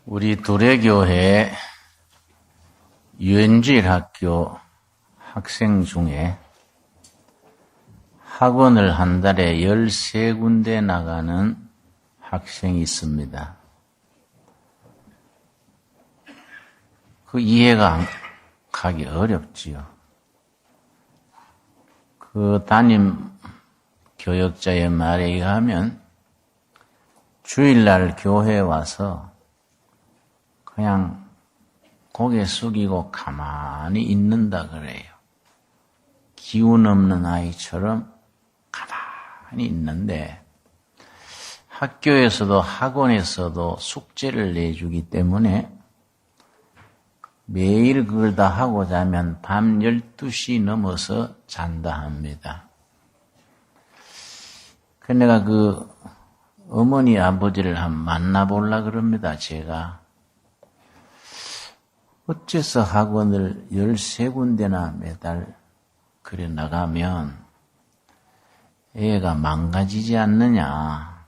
우리 도래교회 유엔주일학교 학생 중에 학원을 한 달에 13군데 나가는 학생이 있습니다. 그 이해가 가기 어렵지요. 그 담임 교역자의 말에 의하면 주일날 교회에 와서 그냥 고개 숙이고 가만히 있는다 그래요. 기운 없는 아이처럼 가만히 있는데 학교에서도 학원에서도 숙제를 내주기 때문에 매일 그걸 다 하고 자면 밤 12시 넘어서 잔다 합니다. 그래서 내가 그 어머니 아버지를 한번 만나보려고 그럽니다. 제가 어째서 학원을 13군데나 매달 그래 나가면 애가 망가지지 않느냐.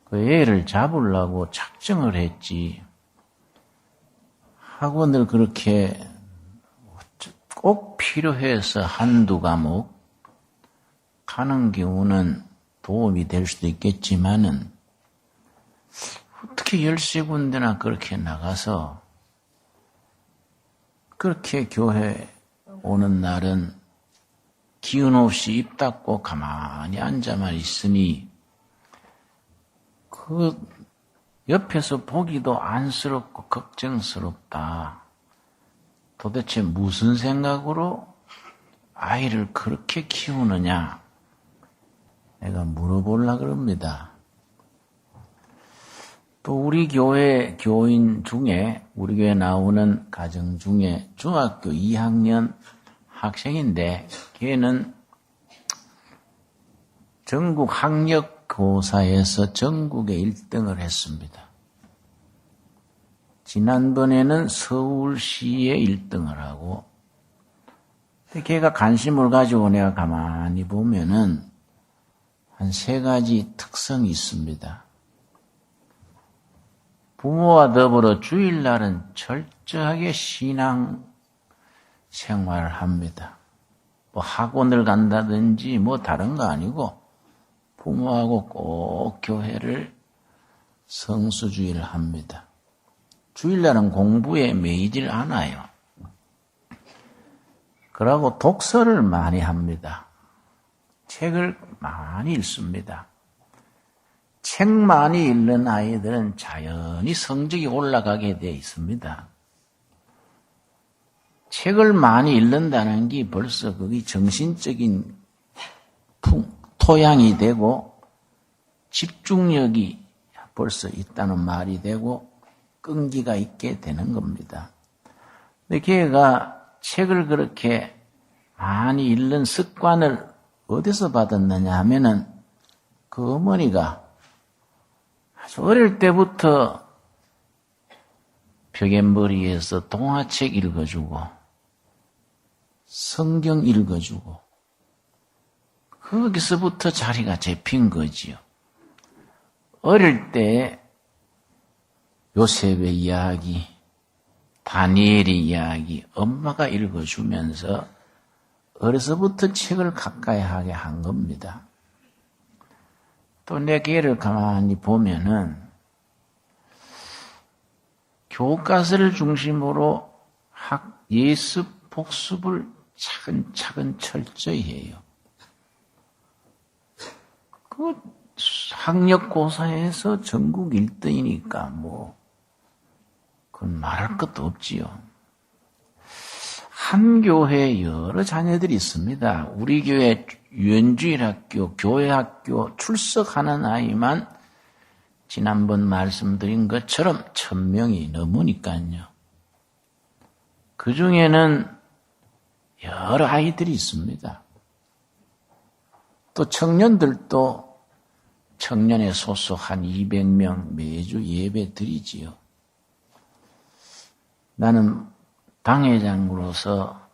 그 애를 잡으려고 작정을 했지. 학원을 그렇게 꼭 필요해서 한두 과목 가는 경우는 도움이 될 수도 있겠지만은 어떻게 13군데나 그렇게 나가서 그렇게 교회 오는 날은 기운 없이 입 닫고 가만히 앉아만 있으니 그 옆에서 보기도 안쓰럽고 걱정스럽다. 도대체 무슨 생각으로 아이를 그렇게 키우느냐? 내가 물어보려고 그럽니다. 또 우리 교회 교인 중에 우리 교회 나오는 가정 중에 중학교 2학년 학생인데 걔는 전국 학력고사에서 전국에 1등을 했습니다. 지난번에는 서울시에 1등을 하고 걔가 관심을 가지고 내가 가만히 보면은 한 3가지 특성이 있습니다. 부모와 더불어 주일날은 철저하게 신앙 생활을 합니다. 뭐 학원을 간다든지 뭐 다른 거 아니고 부모하고 꼭 교회를 성수주의를 합니다. 주일날은 공부에 매이질 않아요. 그러고 독서를 많이 합니다. 책을 많이 읽습니다. 책 많이 읽는 아이들은 자연히 성적이 올라가게 되어 있습니다. 책을 많이 읽는다는 게 벌써 그게 정신적인 토양이 되고 집중력이 벌써 있다는 말이 되고 끈기가 있게 되는 겁니다. 근데 걔가 책을 그렇게 많이 읽는 습관을 어디서 받았느냐 하면은 그 어머니가 아주 어릴 때부터 벽앤머리에서 동화책 읽어주고 성경 읽어주고 거기서부터 자리가 잡힌 거지요. 어릴 때 요셉의 이야기, 다니엘의 이야기 엄마가 읽어주면서 어려서부터 책을 가까이 하게 한 겁니다. 또 내 걔를 가만히 보면은 교과서를 중심으로 예습 복습을 차근차근 철저히 해요. 그 학력고사에서 전국 1등이니까 뭐 그건 말할 것도 없지요. 한 교회에 여러 자녀들이 있습니다. 우리 교회 유엔주일학교, 교회학교 출석하는 아이만 지난번 말씀드린 것처럼 1000명이 넘으니까요. 그 중에는 여러 아이들이 있습니다. 또 청년들도 청년에 소속 한 200명 매주 예배 드리지요. 나는 당회장으로서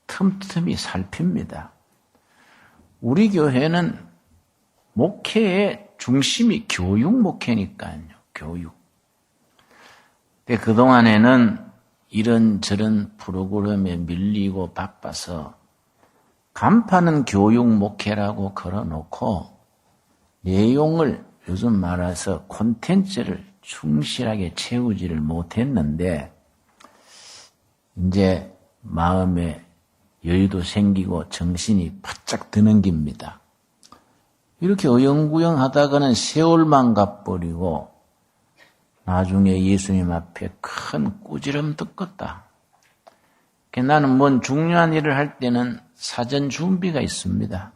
틈틈이 살핍니다. 우리 교회는 목회의 중심이 교육 목회니까요. 교육. 근데 그동안에는 이런저런 프로그램에 밀리고 바빠서 간판은 교육 목회라고 걸어놓고 내용을 요즘 말해서 콘텐츠를 충실하게 채우지를 못했는데 이제 마음에 여유도 생기고 정신이 바짝 드는 깁니다. 이렇게 어영부영 하다가는 세월만 가버리고 나중에 예수님 앞에 큰 꾸지람 듣겠다. 나는 뭔 중요한 일을 할 때는 사전 준비가 있습니다.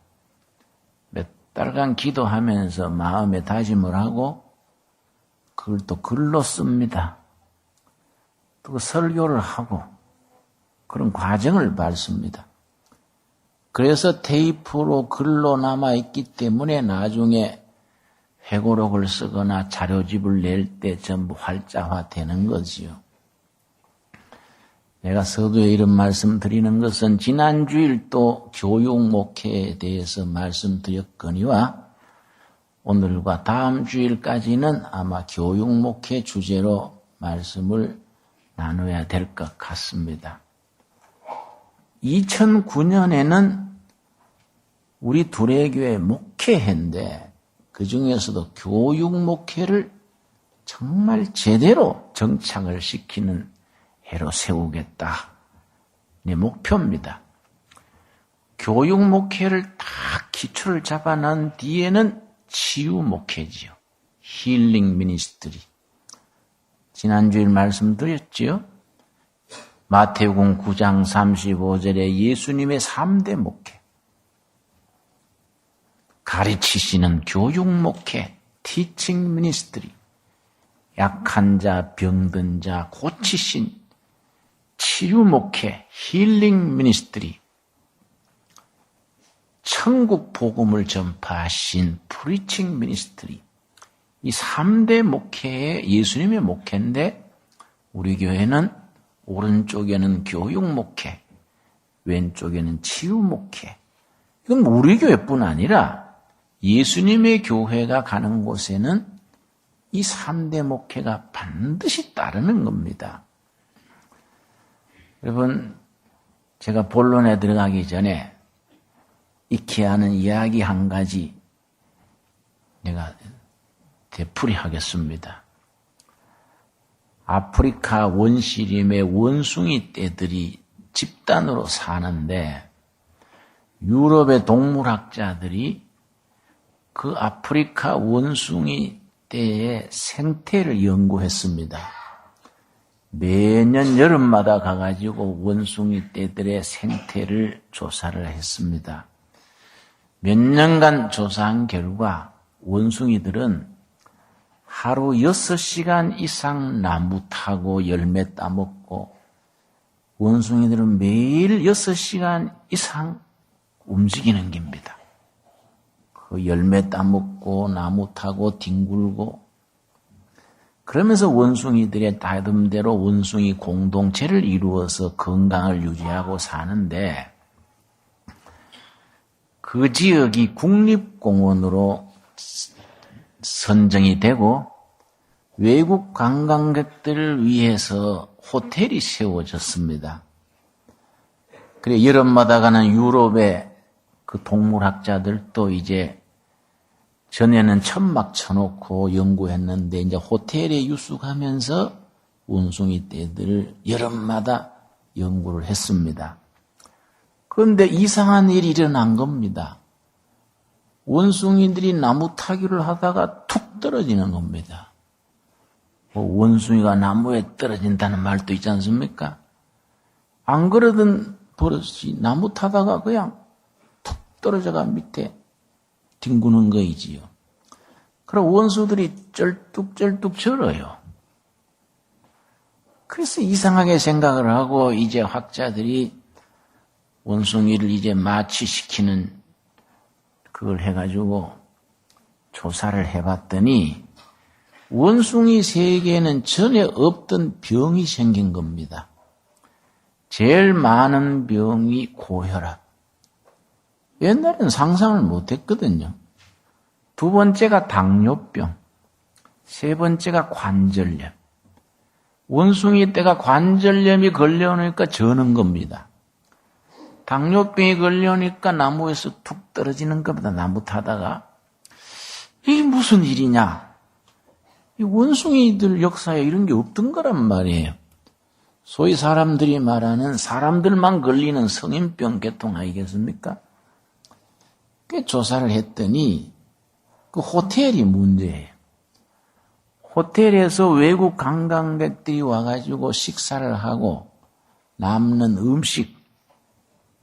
몇 달간 기도하면서 마음에 다짐을 하고 그걸 또 글로 씁니다. 또 설교를 하고 그런 과정을 밟습니다. 그래서 테이프로 글로 남아있기 때문에 나중에 회고록을 쓰거나 자료집을 낼 때 전부 활자화되는 거지요. 내가 서두에 이런 말씀 드리는 것은 지난 주일 또 교육 목회에 대해서 말씀드렸거니와 오늘과 다음 주일까지는 아마 교육 목회 주제로 말씀을 나눠야 될 것 같습니다. 2009년에는 우리 두레교회 목회회인데 그 중에서도 교육 목회를 정말 제대로 정착을 시키는 해로 세우겠다. 네 목표입니다. 교육 목회를 다 기초를 잡아난 뒤에는 치유 목회지요. 힐링 미니스트리. 지난주에 말씀드렸지요. 마태복음 9장 35절에 예수님의 3대 목회. 가르치시는 교육 목회, 티칭 미니스트리. 약한 자, 병든 자, 고치신 치유 목회, 힐링 미니스트리. 천국 복음을 전파하신 프리칭 미니스트리. 이 3대 목회에 예수님의 목회인데 우리 교회는 오른쪽에는 교육 목회, 왼쪽에는 치유 목회. 이건 우리 교회뿐 아니라 예수님의 교회가 가는 곳에는 이 3대 목회가 반드시 따르는 겁니다. 여러분, 제가 본론에 들어가기 전에 익히 하는 이야기 한 가지 내가 되풀이하겠습니다. 아프리카 원시림의 원숭이 떼들이 집단으로 사는데 유럽의 동물학자들이 그 아프리카 원숭이 떼의 생태를 연구했습니다. 매년 여름마다 가가지고 원숭이 떼들의 생태를 조사를 했습니다. 몇 년간 조사한 결과 원숭이들은 하루 6시간 이상 나무 타고 열매 따먹고 원숭이들은 매일 6시간 이상 움직이는 겁니다. 그 열매 따먹고 나무 타고 뒹굴고 그러면서 원숭이들의 나름대로 원숭이 공동체를 이루어서 건강을 유지하고 사는데 그 지역이 국립공원으로 선정이 되고 외국 관광객들을 위해서 호텔이 세워졌습니다. 그래 여름마다 가는 유럽의 그 동물학자들도 이제 전에는 천막 쳐놓고 연구했는데 이제 호텔에 유숙하면서 원숭이 떼들을 여름마다 연구를 했습니다. 그런데 이상한 일이 일어난 겁니다. 원숭이들이 나무 타기를 하다가 툭 떨어지는 겁니다. 원숭이가 나무에 떨어진다는 말도 있지 않습니까? 안 그러던 버릇이 나무 타다가 그냥 툭 떨어져가 밑에 뒹구는 거이지요. 그럼 원수들이 쩔뚝쩔뚝 절어요. 그래서 이상하게 생각을 하고 이제 학자들이 원숭이를 이제 마취시키는 그걸 해가지고 조사를 해봤더니 원숭이 세계에는 전에 없던 병이 생긴 겁니다. 제일 많은 병이 고혈압. 옛날에는 상상을 못했거든요. 두 번째가 당뇨병, 세 번째가 관절염, 원숭이 떼가 관절염이 걸려오니까 저는 겁니다. 당뇨병이 걸려오니까 나무에서 툭 떨어지는 겁니다. 나무 타다가. 이게 무슨 일이냐? 이 원숭이들 역사에 이런 게 없던 거란 말이에요. 소위 사람들이 말하는 사람들만 걸리는 성인병 계통 아니겠습니까? 꽤 조사를 했더니 그 호텔이 문제예요. 호텔에서 외국 관광객들이 와가지고 식사를 하고 남는 음식,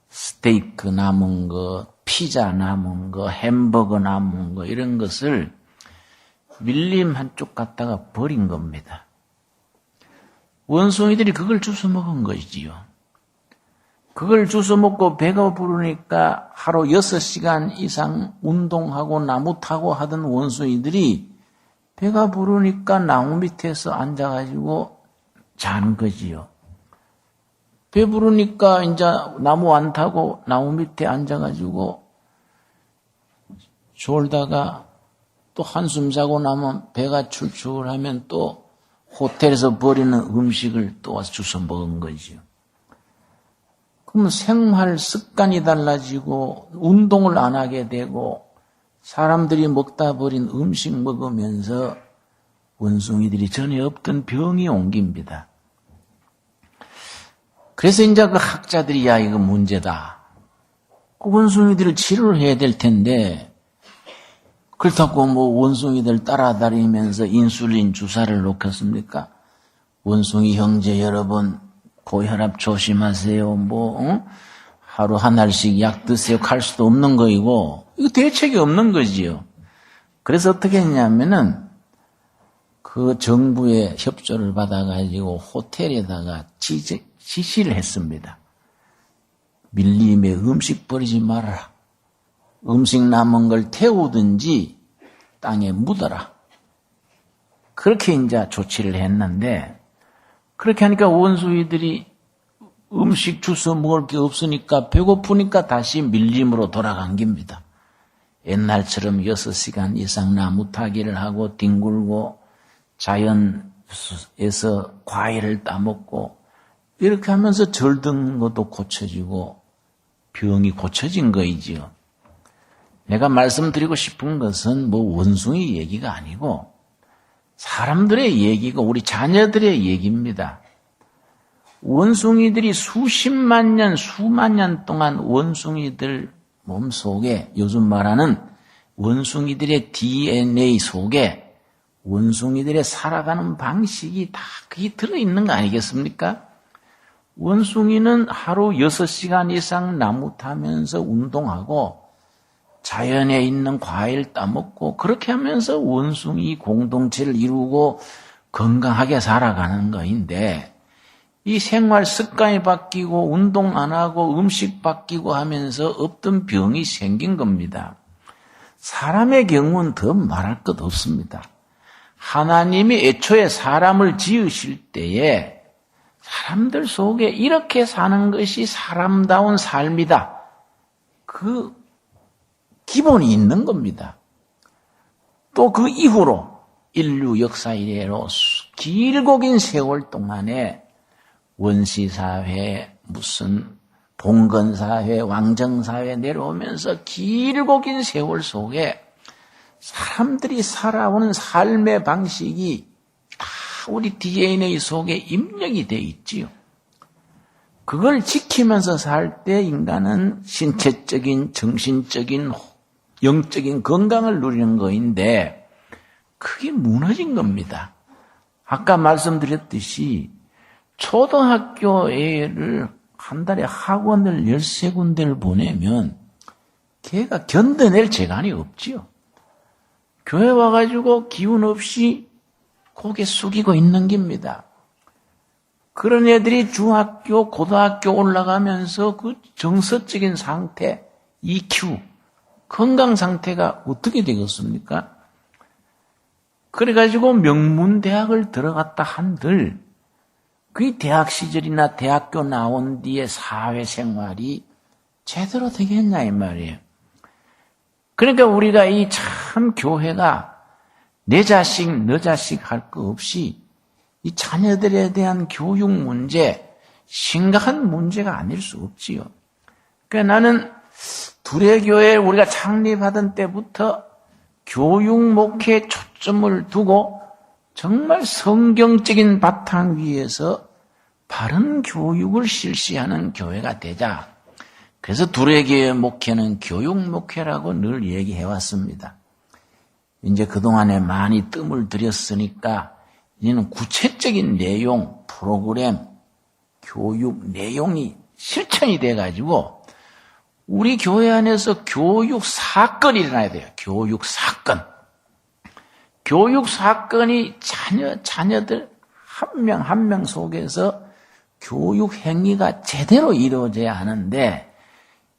스테이크 남은 거, 피자 남은 거, 햄버거 남은 거 이런 것을 밀림 한쪽 갖다가 버린 겁니다. 원숭이들이 그걸 주워 먹은 것이지요. 그걸 주워 먹고 배가 부르니까 하루 6시간 이상 운동하고 나무 타고 하던 원숭이들이 배가 부르니까 나무 밑에서 앉아가지고 자는 거지요. 배 부르니까 이제 나무 안 타고 나무 밑에 앉아가지고 졸다가 또 한숨 자고 나면 배가 출출하면 또 호텔에서 버리는 음식을 또 와서 주워 먹은 거지요. 그러면 생활 습관이 달라지고 운동을 안 하게 되고 사람들이 먹다 버린 음식 먹으면서 원숭이들이 전에 없던 병이 옮깁니다. 그래서 이제 그 학자들이 야 이거 문제다. 그 원숭이들을 치료를 해야 될 텐데 그렇다고 뭐 원숭이들 따라다니면서 인슐린 주사를 놓겠습니까? 원숭이 형제 여러분 고혈압 조심하세요. 하루 한 알씩 약 드세요. 할 수도 없는 거이고 이거 대책이 없는 거지요. 그래서 어떻게 했냐면은 그 정부의 협조를 받아가지고 호텔에다가 지시를 했습니다. 밀림에 음식 버리지 말아라. 음식 남은 걸 태우든지 땅에 묻어라. 그렇게 이제 조치를 했는데 그렇게 하니까 원숭이들이 음식 주워 먹을 게 없으니까 배고프니까 다시 밀림으로 돌아간 겁니다. 옛날처럼 6시간 이상 나무 타기를 하고 뒹굴고 자연에서 과일을 따먹고 이렇게 하면서 절든 것도 고쳐지고 병이 고쳐진 거이지요. 내가 말씀드리고 싶은 것은 뭐 원숭이 얘기가 아니고 사람들의 얘기고 우리 자녀들의 얘기입니다. 원숭이들이 수십만 년, 수만 년 동안 원숭이들 몸속에 요즘 말하는 원숭이들의 DNA 속에 원숭이들의 살아가는 방식이 다 그게 들어있는 거 아니겠습니까? 원숭이는 하루 6시간 이상 나무 타면서 운동하고 자연에 있는 과일 따먹고 그렇게 하면서 원숭이 공동체를 이루고 건강하게 살아가는 거인데 이 생활 습관이 바뀌고 운동 안 하고 음식 바뀌고 하면서 없던 병이 생긴 겁니다. 사람의 경우는 더 말할 것 없습니다. 하나님이 애초에 사람을 지으실 때에 사람들 속에 이렇게 사는 것이 사람다운 삶이다. 그 기본이 있는 겁니다. 또 그 이후로 인류 역사 이래로 길고 긴 세월 동안에 원시사회, 무슨 봉건사회, 왕정사회 내려오면서 길고 긴 세월 속에 사람들이 살아오는 삶의 방식이 다 우리 DNA 속에 입력이 되어 있지요. 그걸 지키면서 살 때 인간은 신체적인, 정신적인, 영적인 건강을 누리는 거인데 그게 무너진 겁니다. 아까 말씀드렸듯이 초등학교 애를 한 달에 학원을 13군데를 보내면 걔가 견뎌낼 재간이 없지요. 교회 와가지고 기운 없이 고개 숙이고 있는 겁니다. 그런 애들이 중학교, 고등학교 올라가면서 그 정서적인 상태, EQ, 건강 상태가 어떻게 되겠습니까? 그래가지고 명문대학을 들어갔다 한들 그 대학 시절이나 대학교 나온 뒤에 사회생활이 제대로 되겠냐 이 말이에요. 그러니까 우리가 이 참 교회가 내 자식, 너 자식 할 거 없이 이 자녀들에 대한 교육 문제, 심각한 문제가 아닐 수 없지요. 그러니까 나는 두레교회 우리가 창립하던 때부터 교육 목회에 초점을 두고 정말 성경적인 바탕 위에서 바른 교육을 실시하는 교회가 되자. 그래서 두레교회 목회는 교육 목회라고 늘 얘기해 왔습니다. 이제 그동안에 많이 뜸을 들였으니까 이제는 구체적인 내용, 프로그램, 교육 내용이 실천이 돼가지고 우리 교회 안에서 교육 사건이 일어나야 돼요. 교육 사건. 교육 사건이 자녀들 한 명 한 명 속에서 교육 행위가 제대로 이루어져야 하는데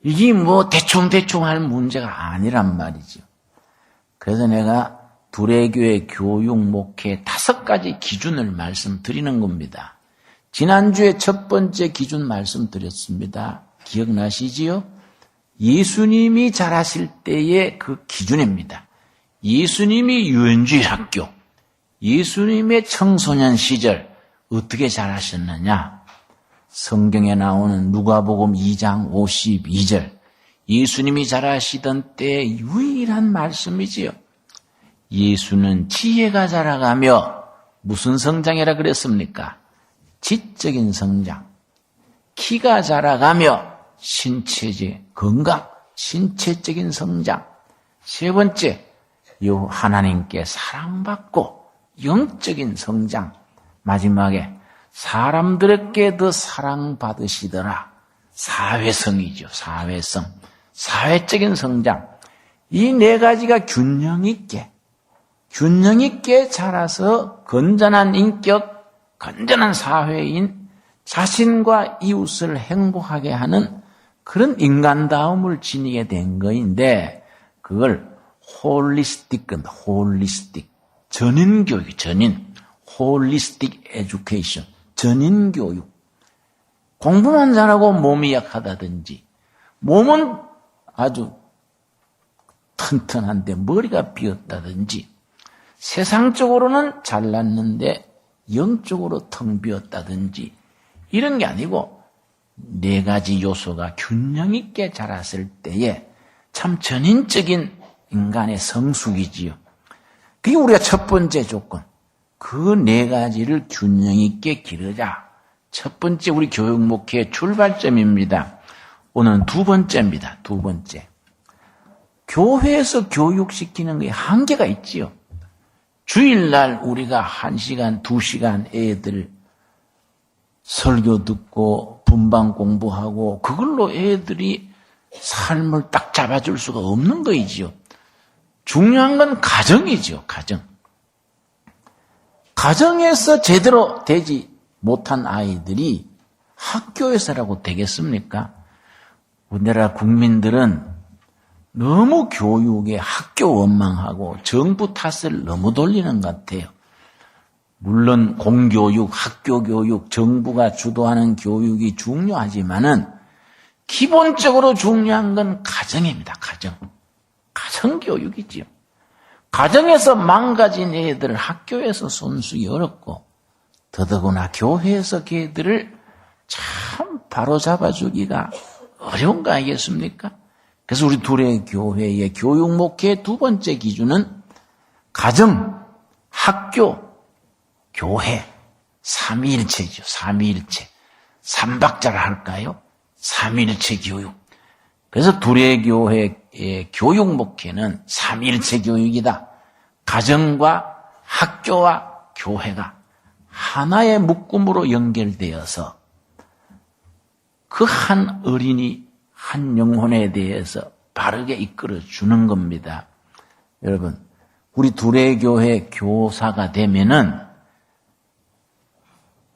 이게 뭐 대충 할 문제가 아니란 말이죠. 그래서 내가 두레교회 교육 목회 5가지 기준을 말씀드리는 겁니다. 지난주에 첫 번째 기준 말씀드렸습니다. 기억나시지요? 예수님이 자라실 때의 그 기준입니다. 예수님이 유엔주일 학교, 예수님의 청소년 시절 어떻게 자라셨느냐? 성경에 나오는 누가복음 2장 52절 예수님이 자라시던 때 유일한 말씀이지요. 예수는 지혜가 자라가며 무슨 성장이라 그랬습니까? 지적인 성장. 키가 자라가며 신체적 건강, 신체적인 성장. 세 번째, 하나님께 사랑받고 영적인 성장. 마지막에 사람들에게 더 사랑받으시더라. 사회성이죠. 사회성. 사회적인 성장. 이 4가지가 균형 있게 자라서 건전한 인격, 건전한 사회인, 자신과 이웃을 행복하게 하는 그런 인간다움을 지니게 된 거인데 그걸 홀리스틱, 전인교육, 홀리스틱 에듀케이션, 전인교육. 공부만 잘하고 몸이 약하다든지 몸은 아주 튼튼한데 머리가 비었다든지 세상적으로는 잘났는데 영적으로 텅 비었다든지 이런 게 아니고 4가지 요소가 균형 있게 자랐을 때에 참 전인적인 인간의 성숙이지요. 그게 우리가 첫 번째 조건. 그 4가지를 균형 있게 기르자. 첫 번째 우리 교육 목회의 출발점입니다. 오늘은 2번째입니다. 2번째. 교회에서 교육시키는 게 한계가 있지요. 주일날 우리가 1시간, 2시간 애들 설교 듣고 분방 공부하고 그걸로 애들이 삶을 딱 잡아줄 수가 없는 거이지요. 중요한 건 가정이죠. 가정에서 제대로 되지 못한 아이들이 학교에서라고 되겠습니까? 우리나라 국민들은 너무 교육에 학교 원망하고 정부 탓을 너무 돌리는 것 같아요. 물론 공교육, 학교교육, 정부가 주도하는 교육이 중요하지만은 기본적으로 중요한 건 가정입니다. 가정교육이지요. 가정에서 망가진 애들을 학교에서 손수기 어렵고 더더구나 교회에서 걔들을 참 바로잡아주기가 어려운 거 아니겠습니까? 그래서 우리 두레교회의 교육 목회의 2번째 기준은 가정, 학교, 교회, 삼위일체죠. 삼위일체. 3박자를 할까요? 삼위일체 교육. 그래서 두레교회의 교육 목회는 삼위일체 교육이다. 가정과 학교와 교회가 하나의 묶음으로 연결되어서 그 한 어린이, 한 영혼에 대해서 바르게 이끌어 주는 겁니다. 여러분, 우리 두레교회 교사가 되면은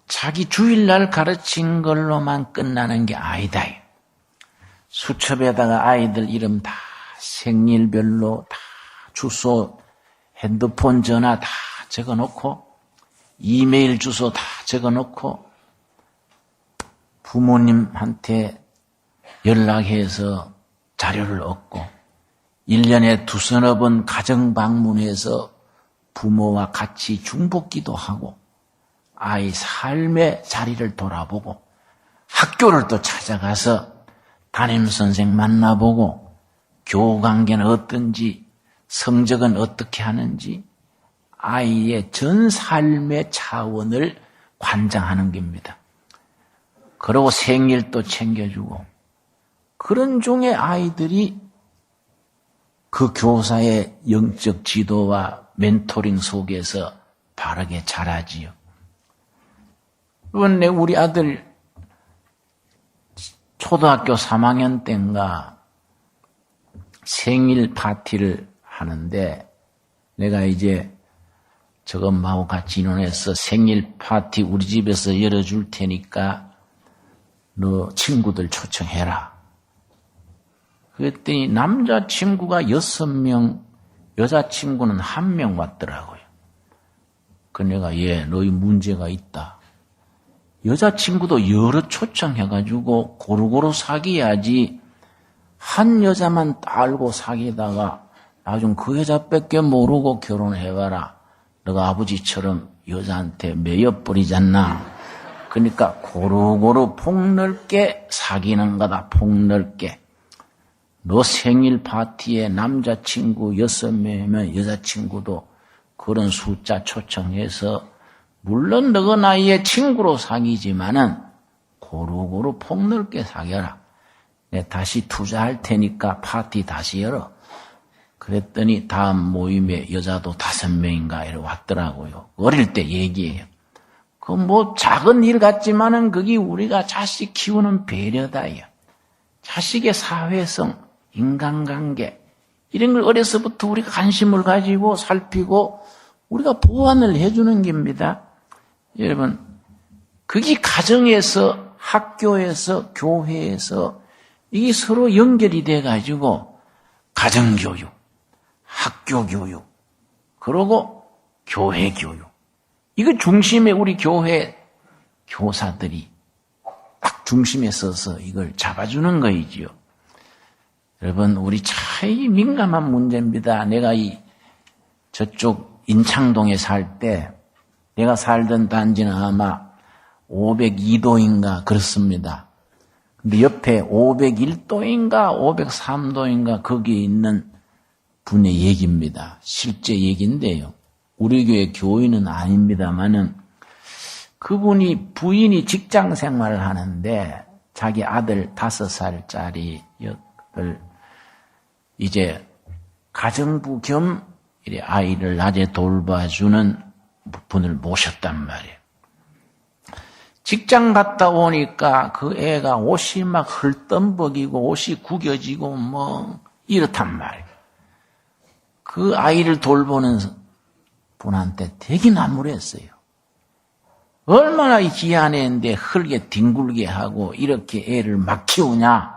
자기 주일날 가르친 걸로만 끝나는 게 아니다. 수첩에다가 아이들 이름 다 생일별로 다 주소, 핸드폰 전화 다 적어놓고 이메일 주소 다 적어놓고 부모님한테 연락해서 자료를 얻고 1년에 2서너 번 가정 방문해서 부모와 같이 중복기도 하고 아이 삶의 자리를 돌아보고 학교를 또 찾아가서 담임선생 만나보고 교우관계는 어떤지 성적은 어떻게 하는지 아이의 전 삶의 차원을 관장하는 겁니다. 그리고 생일도 챙겨주고 그런 중에 아이들이 그 교사의 영적 지도와 멘토링 속에서 바르게 자라지요. 이번에 우리 아들 초등학교 3학년 때인가 생일 파티를 하는데 내가 이제 저것하고 같이 인원해서 생일 파티 우리 집에서 열어줄 테니까 너 친구들 초청해라. 그랬더니 남자친구가 6명, 여자친구는 1명 왔더라고요. 그 내가 너희 문제가 있다. 여자친구도 여러 초청해가지고 고루고루 사귀어야지 한 여자만 따르고 사귀다가 나중 그 여자밖에 모르고 결혼해봐라. 너가 아버지처럼 여자한테 매여버리잖나. 그러니까 고루고루 폭넓게 사귀는 거다. 폭넓게. 너 생일 파티에 남자친구 6명이면 여자친구도 그런 숫자 초청해서 물론 너가 나이에 친구로 사귀지만은 고루고루 폭넓게 사귀어라. 내가 다시 투자할 테니까 파티 다시 열어. 그랬더니 다음 모임에 여자도 5명인가 이렇게 왔더라고요. 어릴 때 얘기예요. 그 뭐 작은 일 같지만은 그게 우리가 자식 키우는 배려다요. 자식의 사회성, 인간관계 이런 걸 어려서부터 우리가 관심을 가지고 살피고 우리가 보완을 해주는 겁니다. 여러분, 그게 가정에서, 학교에서, 교회에서 이게 서로 연결이 돼가지고 가정교육, 학교교육, 그리고 교회교육. 이거 중심에 우리 교회 교사들이 딱 중심에 서서 이걸 잡아주는 거이지요. 여러분, 우리 참 민감한 문제입니다. 내가 저쪽 인창동에 살 때 내가 살던 단지는 아마 502도인가 그렇습니다. 근데 옆에 501도인가 503도인가 거기에 있는 분의 얘기입니다. 실제 얘기인데요. 우리 교회 교인은 아닙니다만은 그분이 부인이 직장 생활을 하는데 자기 아들 5살짜리를 이제 가정부 겸 아이를 낮에 돌봐주는 분을 모셨단 말이에요. 직장 갔다 오니까 그 애가 옷이 막 헐떡먹이고 옷이 구겨지고 뭐 이렇단 말이에요. 그 아이를 돌보는 분한테 되게 나무랬어요. 얼마나 귀한 애인데 흙에 뒹굴게 하고 이렇게 애를 막 키우냐.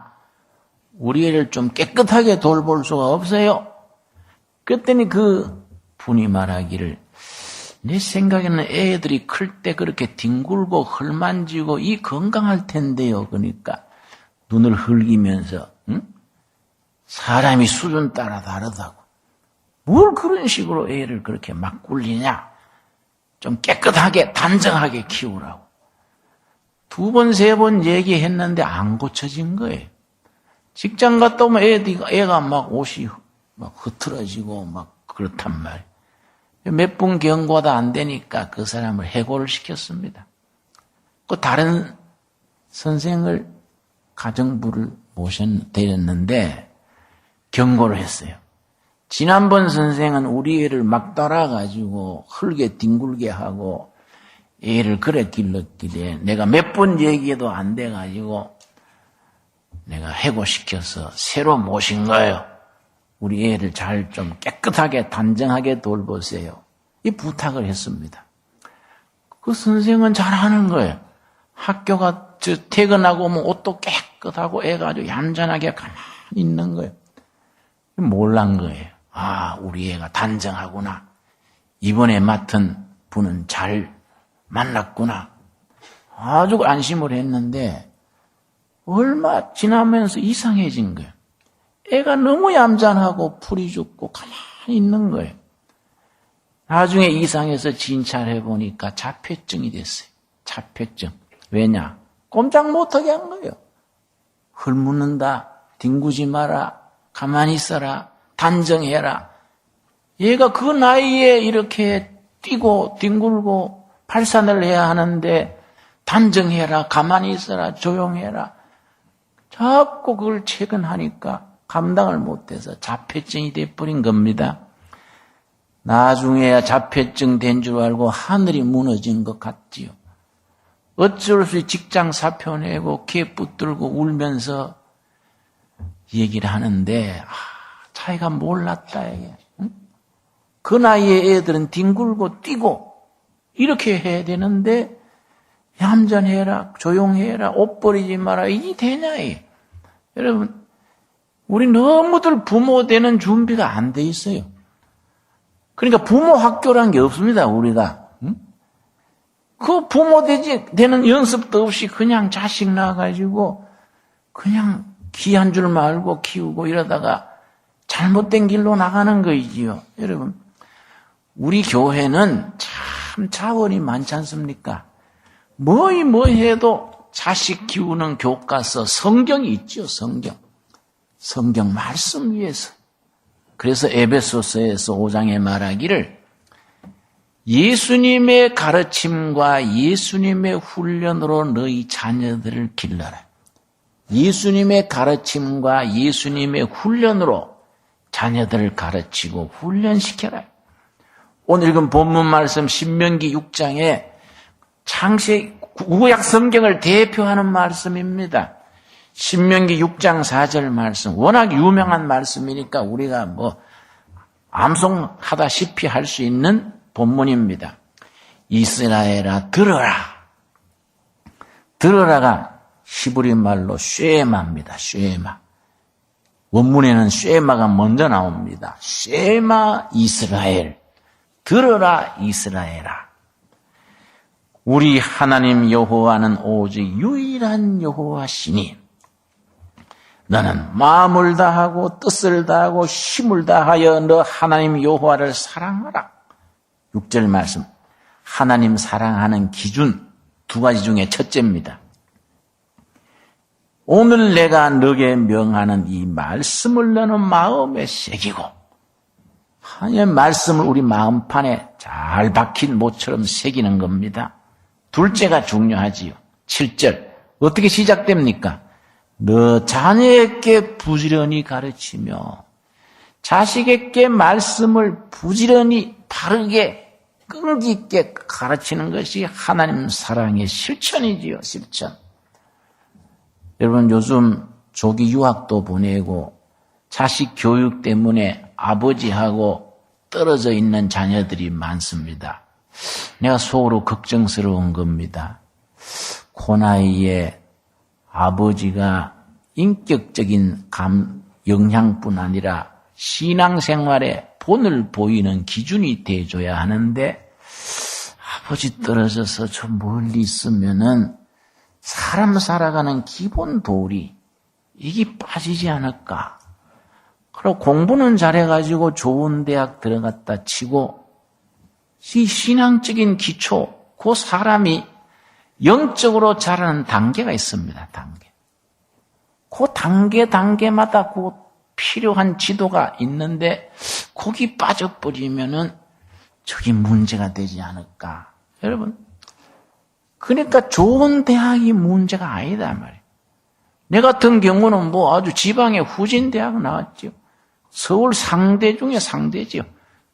우리 애를 좀 깨끗하게 돌볼 수가 없어요. 그랬더니 그 분이 말하기를 내 생각에는 애들이 클 때 그렇게 뒹굴고 헐만지고 이 건강할 텐데요. 그러니까 눈을 흘기면서 사람이 수준 따라 다르다고. 뭘 그런 식으로 애를 그렇게 막 굴리냐. 좀 깨끗하게 단정하게 키우라고. 2번, 3번 얘기했는데 안 고쳐진 거예요. 직장 갔다 오면 애가 막 옷이 막 흐트러지고 막 그렇단 말이에요. 몇 번 경고도 안 되니까 그 사람을 해고를 시켰습니다. 그 다른 선생을 가정부를 데렸는데 경고를 했어요. 지난번 선생은 우리 애를 막 따라가지고 흙에 뒹굴게 하고 애를 그래 길렀길래 내가 몇 번 얘기해도 안 돼가지고 내가 해고시켜서 새로 모신 거예요. 우리 애를 잘 좀 깨끗하게 단정하게 돌보세요. 이 부탁을 했습니다. 그 선생은 잘하는 거예요. 학교가 퇴근하고 오면 옷도 깨끗하고 애가 아주 얌전하게 가만히 있는 거예요. 몰란 거예요. 아, 우리 애가 단정하구나. 이번에 맡은 분은 잘 만났구나. 아주 안심을 했는데 얼마 지나면서 이상해진 거예요. 애가 너무 얌전하고 풀이 죽고 가만히 있는 거예요. 나중에 이상해서 진찰해 보니까 자폐증이 됐어요. 자폐증. 왜냐? 꼼짝 못하게 한 거예요. 헐묻는다. 뒹구지 마라. 가만히 있어라. 단정해라. 얘가 그 나이에 이렇게 뛰고 뒹굴고 발산을 해야 하는데 단정해라. 가만히 있어라. 조용해라. 자꾸 그걸 체근하니까 감당을 못해서 자폐증이 돼버린 겁니다. 나중에야 자폐증 된 줄 알고 하늘이 무너진 것 같지요. 어쩔 수 없이 직장 사표 내고 개 붙들고 울면서 얘기를 하는데 자기가 몰랐다 이게. 응? 그 나이에 애들은 뒹굴고 뛰고 이렇게 해야 되는데 얌전해라, 조용해라, 옷 버리지 마라 이게 되냐 이게. 여러분 우리 너무들 부모 되는 준비가 안 돼 있어요. 그러니까 부모 학교란 게 없습니다 우리가. 응? 그 부모 되는 연습도 없이 그냥 자식 낳아가지고 그냥 귀한 줄 말고 키우고 이러다가 잘못된 길로 나가는 거이지요. 여러분 우리 교회는 참 자원이 많지 않습니까? 뭐 해도 자식 키우는 교과서 성경이 있죠. 성경 말씀 위에서. 그래서 에베소서에서 5장에 말하기를 예수님의 가르침과 예수님의 훈련으로 너희 자녀들을 길러라. 예수님의 가르침과 예수님의 훈련으로 자녀들을 가르치고 훈련시켜라. 오늘 읽은 본문 말씀 신명기 6장에 창세기 구약 성경을 대표하는 말씀입니다. 신명기 6장 4절 말씀, 워낙 유명한 말씀이니까 우리가 암송하다시피 할 수 있는 본문입니다. 이스라엘아 들어라. 들어라가 히브리 말로 쉐마입니다. 쉐마. 원문에는 쉐마가 먼저 나옵니다. 쉐마 이스라엘. 들어라 이스라엘아. 우리 하나님 여호와는 오직 유일한 여호와시니 너는 마음을 다하고 뜻을 다하고 힘을 다하여 너 하나님 여호와를 사랑하라. 6절 말씀. 하나님 사랑하는 기준 2가지 중에 첫째입니다. 오늘 내가 너에게 명하는 이 말씀을 너는 마음에 새기고 하나님의 말씀을 우리 마음판에 잘 박힌 모처럼 새기는 겁니다. 둘째가 중요하지요. 7절. 어떻게 시작됩니까? 너 자녀에게 부지런히 가르치며 자식에게 말씀을 부지런히 바르게 끈기 있게 가르치는 것이 하나님 사랑의 실천이지요. 실천. 여러분 요즘 조기 유학도 보내고 자식 교육 때문에 아버지하고 떨어져 있는 자녀들이 많습니다. 내가 속으로 걱정스러운 겁니다. 그 나이에 아버지가 인격적인 영향뿐 아니라 신앙생활에 본을 보이는 기준이 돼줘야 하는데 아버지 떨어져서 저 멀리 있으면은 사람 살아가는 기본 도리 이게 빠지지 않을까. 그리고 공부는 잘해가지고 좋은 대학 들어갔다 치고 이 신앙적인 기초 그 사람이 영적으로 자라는 단계가 있습니다. 단계. 그 단계마다 그 필요한 지도가 있는데 거기 빠져버리면은 저기 문제가 되지 않을까. 여러분. 그러니까 좋은 대학이 문제가 아니다 말이에요. 내 같은 경우는 아주 지방의 후진 대학 나왔죠. 서울 상대 중에 상대죠.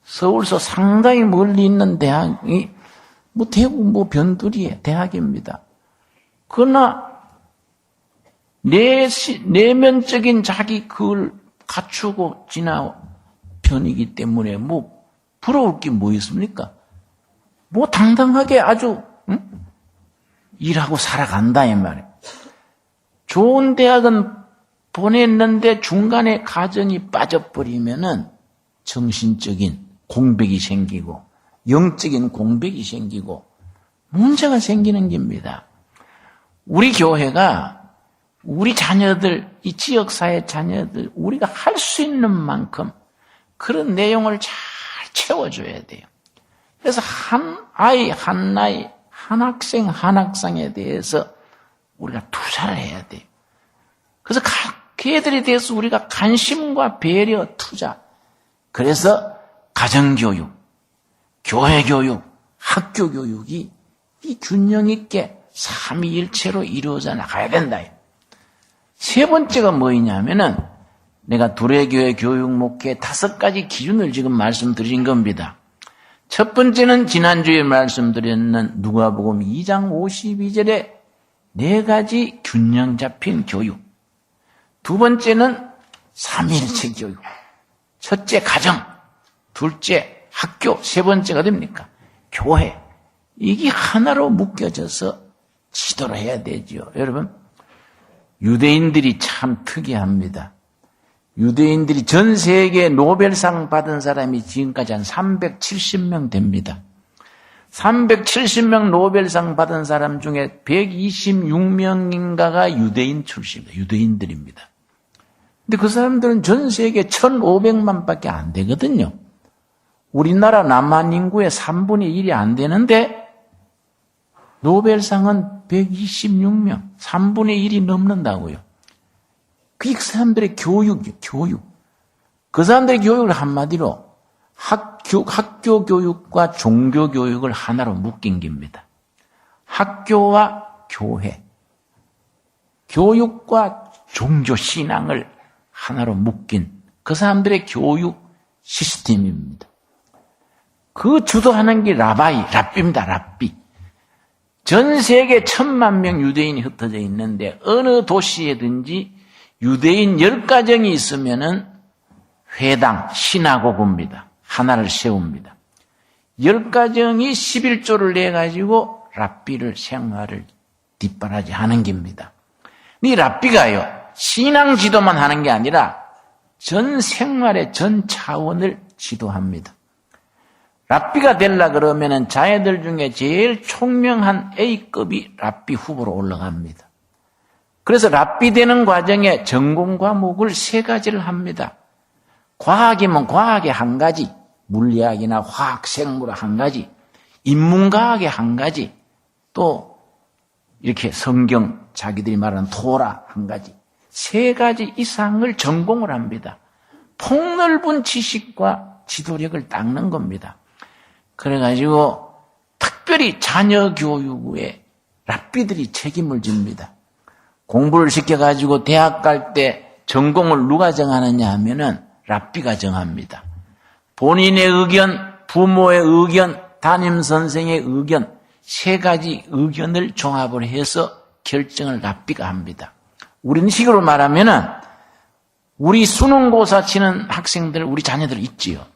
서울서 상당히 멀리 있는 대학이 대구 변두리의 대학입니다. 그러나 내면적인 자기 그걸 갖추고 지난 편이기 때문에 부러울 게 뭐 있습니까? 당당하게 아주 일하고 살아간다 이 말이에요. 좋은 대학은 보냈는데 중간에 가정이 빠져버리면은 정신적인 공백이 생기고 영적인 공백이 생기고 문제가 생기는 겁니다. 우리 교회가 우리 자녀들, 이 지역사회 자녀들 우리가 할 수 있는 만큼 그런 내용을 잘 채워줘야 돼요. 그래서 한 아이, 한 나이, 한 학생, 한 학생에 대해서 우리가 투자를 해야 돼요. 그래서 그 애들에 대해서 우리가 관심과 배려, 투자. 그래서 가정교육, 교회교육, 학교교육이 이 균형 있게 삼위일체로 이루어져 나가야 된다. 세 번째가 뭐냐면은 내가 두레교회 교육 목회 5가지 기준을 지금 말씀드린 겁니다. 첫 번째는 지난주에 말씀드렸는 누가복음 2장 52절에 4가지 균형 잡힌 교육. 두 번째는 삼위일체 교육. 첫째 가정, 둘째 학교, 세 번째가 됩니까? 교회. 이게 하나로 묶여져서 지도를 해야 되죠. 여러분, 유대인들이 참 특이합니다. 유대인들이 전 세계 노벨상 받은 사람이 지금까지 한 370명 됩니다. 370명 노벨상 받은 사람 중에 126명인가가 유대인 출신입니다. 유대인들입니다. 근데 그 사람들은 전 세계 1,500만 밖에 안 되거든요. 우리나라 남한 인구의 3분의 1이 안 되는데 노벨상은 126명, 3분의 1이 넘는다고요. 그 사람들의 교육이요, 교육. 그 사람들의 교육을 한마디로 학교 교육과 종교 교육을 하나로 묶인 겁니다. 학교와 교회, 교육과 종교 신앙을 하나로 묶인 그 사람들의 교육 시스템입니다. 그 주도하는 게 랍비입니다, 랍비. 전 세계 1,000만 명 유대인이 흩어져 있는데 어느 도시에든지 유대인 10가정이 있으면은 회당, 시나고그입니다. 하나를 세웁니다. 10가정이 11조를 내가지고 랍비를 생활을 뒷바라지 하는 겁니다. 이 랍비가요, 신앙 지도만 하는 게 아니라 전 생활의 전 차원을 지도합니다. 랍비가 되려 그러면은 자녀들 중에 제일 총명한 A급이 랍비 후보로 올라갑니다. 그래서 랍비 되는 과정에 전공 과목을 3가지를 합니다. 과학이면 과학의 1가지, 물리학이나 화학, 생물학 1가지, 인문과학의 1가지, 또 이렇게 성경, 자기들이 말하는 토라 1가지, 3가지 이상을 전공을 합니다. 폭넓은 지식과 지도력을 닦는 겁니다. 그래가지고 특별히 자녀 교육에 랍비들이 책임을 집니다. 공부를 시켜가지고 대학 갈 때 전공을 누가 정하느냐 하면은 랍비가 정합니다. 본인의 의견, 부모의 의견, 담임선생의 의견, 3가지 의견을 종합을 해서 결정을 랍비가 합니다. 우리는 식으로 말하면은 우리 수능고사 치는 학생들, 우리 자녀들 있지요.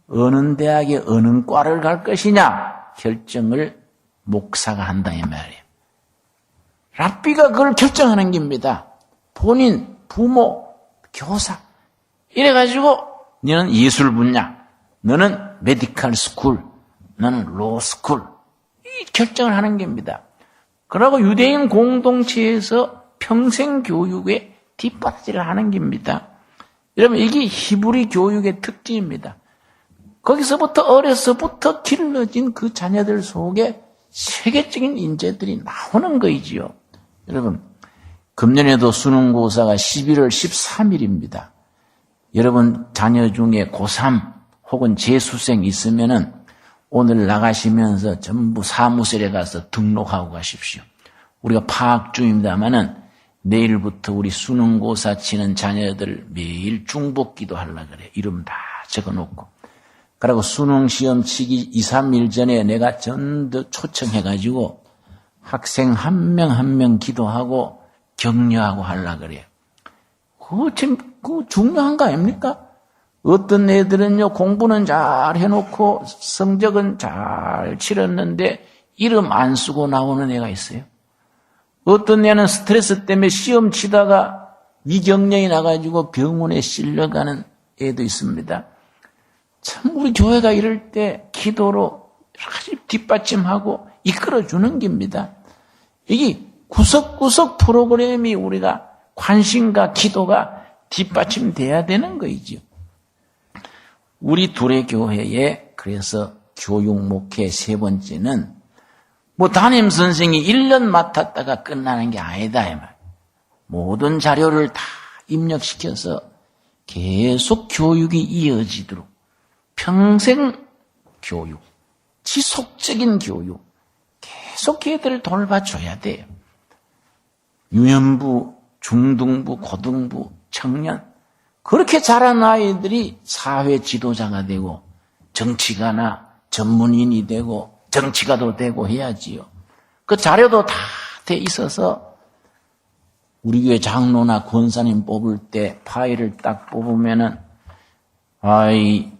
어느 대학에 어느 과를 갈 것이냐 결정을 목사가 한다 이 말이에요. 랍비가 그걸 결정하는 겁니다. 본인, 부모, 교사 이래가지고 너는 예술 분야, 너는 메디컬 스쿨, 너는 로 스쿨 이 결정을 하는 겁니다. 그러고 유대인 공동체에서 평생 교육에 뒷받침을 하는 겁니다. 여러분 이게 히브리 교육의 특징입니다. 거기서부터 어려서부터 길러진 그 자녀들 속에 세계적인 인재들이 나오는 거이지요. 여러분 금년에도 수능고사가 11월 13일입니다. 여러분 자녀 중에 고3 혹은 재수생 있으면은 오늘 나가시면서 전부 사무실에 가서 등록하고 가십시오. 우리가 파악 중입니다마는 내일부터 우리 수능고사 치는 자녀들 매일 중복기도 하려고 그래. 이름 다 적어놓고. 그리고 수능시험 치기 2, 3일 전에 내가 전도 초청해가지고 학생 한 명 기도하고 격려하고 하려고 그래요. 그거 중요한 거 아닙니까? 어떤 애들은요, 공부는 잘 해놓고 성적은 잘 치렀는데 이름 안 쓰고 나오는 애가 있어요. 어떤 애는 스트레스 때문에 시험 치다가 위경련이 나가지고 병원에 실려가는 애도 있습니다. 참 우리 교회가 이럴 때 기도로 여러 가지 뒷받침하고 이끌어주는 겁니다. 이게 구석구석 프로그램이 우리가 관심과 기도가 뒷받침돼야 되는 거이죠. 우리 둘의 교회에 그래서 교육 목회 세 번째는 담임선생이 1년 맡았다가 끝나는 게 아니다. 이 말. 모든 자료를 다 입력시켜서 계속 교육이 이어지도록 평생 교육, 지속적인 교육, 계속 걔들을 돌봐줘야 돼요. 유년부, 중등부, 고등부, 청년, 그렇게 자란 아이들이 사회 지도자가 되고 정치가나 전문인이 되고 정치가도 되고 해야지요. 그 자료도 다 돼 있어서 우리 교회 장로나 권사님 뽑을 때 파일을 딱 뽑으면은 아이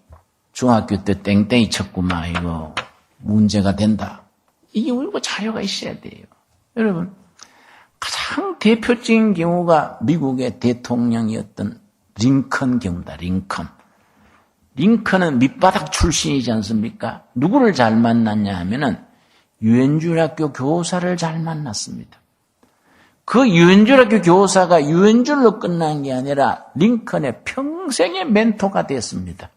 중학교 때 땡땡이 쳤구만 이거 문제가 된다. 이게 우리가 자료가 있어야 돼요. 여러분 가장 대표적인 경우가 미국의 대통령이었던 링컨 경우다. 링컨은 밑바닥 출신이지 않습니까? 누구를 잘 만났냐 하면은 유엔줄학교 교사를 잘 만났습니다. 그 유엔줄학교 교사가 유엔줄로 끝난 게 아니라 링컨의 평생의 멘토가 됐습니다.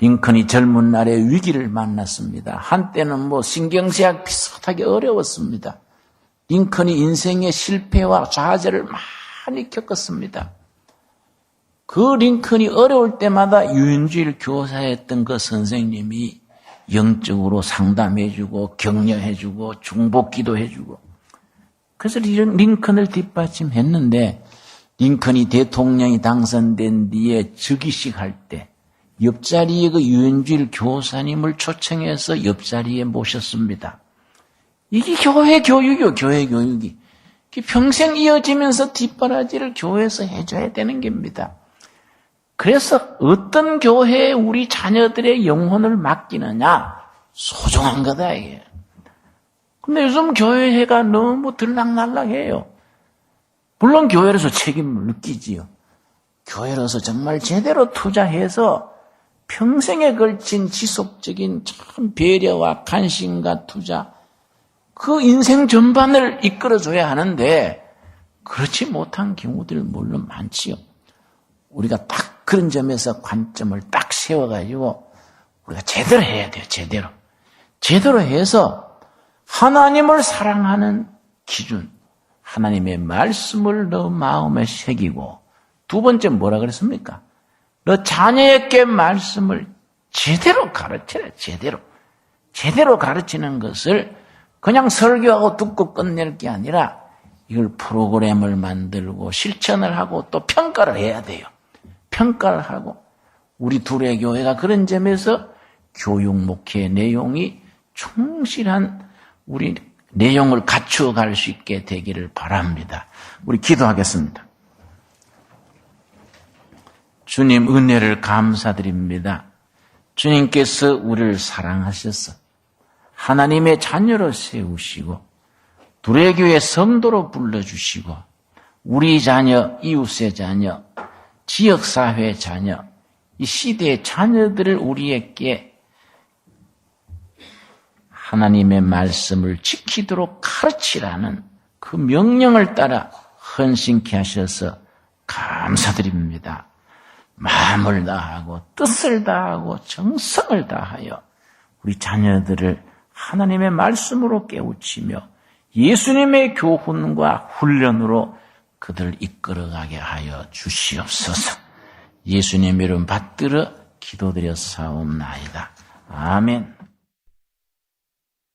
링컨이 젊은 날에 위기를 만났습니다. 한때는 신경쇠약 비슷하게 어려웠습니다. 링컨이 인생의 실패와 좌절을 많이 겪었습니다. 그 링컨이 어려울 때마다 유엔주일 교사였던 그 선생님이 영적으로 상담해주고 격려해주고 중보기도해주고 그래서 링컨을 뒷받침했는데 링컨이 대통령이 당선된 뒤에 즉위식 할 때 옆자리에 그 유엔주일 교사님을 초청해서 옆자리에 모셨습니다. 이게 교회 교육이요. 교회 교육이. 평생 이어지면서 뒷바라지를 교회에서 해줘야 되는 겁니다. 그래서 어떤 교회에 우리 자녀들의 영혼을 맡기느냐 소중한 거다 이게. 근데 요즘 교회가 너무 들락날락해요. 물론 교회로서 책임을 느끼지요. 교회로서 정말 제대로 투자해서 평생에 걸친 지속적인 참 배려와 관심과 투자 그 인생 전반을 이끌어줘야 하는데 그렇지 못한 경우들 물론 많지요. 우리가 딱 그런 점에서 관점을 딱 세워가지고 우리가 제대로 해야 돼요. 제대로 해서 하나님을 사랑하는 기준, 하나님의 말씀을 너 마음에 새기고 두 번째 뭐라 그랬습니까? 너 자녀에게 말씀을 제대로 가르쳐라. 제대로 가르치는 것을 그냥 설교하고 듣고 끝낼 게 아니라 이걸 프로그램을 만들고 실천을 하고 또 평가를 해야 돼요. 평가를 하고 우리 둘의 교회가 그런 점에서 교육 목회 내용이 충실한 우리 내용을 갖추어 갈 수 있게 되기를 바랍니다. 우리 기도하겠습니다. 주님 은혜를 감사드립니다. 주님께서 우리를 사랑하셔서 하나님의 자녀로 세우시고 둘의 교회 성도로 불러주시고 우리 자녀, 이웃의 자녀, 지역사회 자녀, 이 시대의 자녀들을 우리에게 하나님의 말씀을 지키도록 가르치라는 그 명령을 따라 헌신케 하셔서 감사드립니다. 마음을 다하고 뜻을 다하고 정성을 다하여 우리 자녀들을 하나님의 말씀으로 깨우치며 예수님의 교훈과 훈련으로 그들을 이끌어가게 하여 주시옵소서. 예수님 이름 받들어 기도드려 사옵나이다. 아멘.